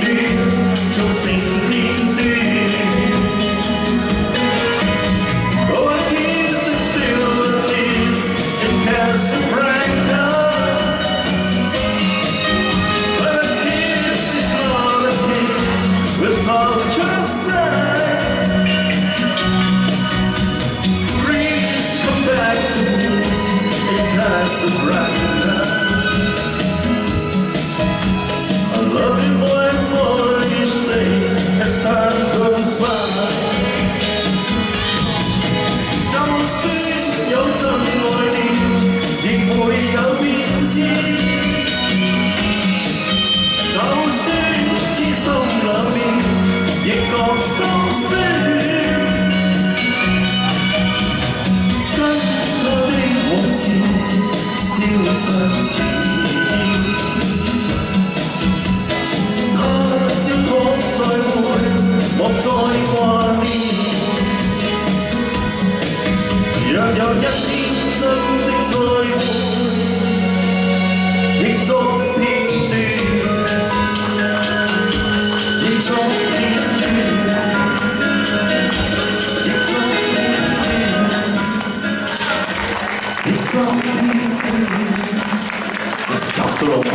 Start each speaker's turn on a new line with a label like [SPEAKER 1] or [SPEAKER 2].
[SPEAKER 1] 戀做成片段。Oh, a kiss is still a kiss and casts a bright color. But a kiss is not a kiss without your sign. Please come back to me and cast a bright color. I love you more and more each day as time goes by. 就算有真愛念，亦會有變遷。就算痴心兩面，亦覺心酸。跟他的往事消失前。莫再掛念，若有一天真的再會，亦作片段，亦作片段，亦作片段，亦作片段，差不多了。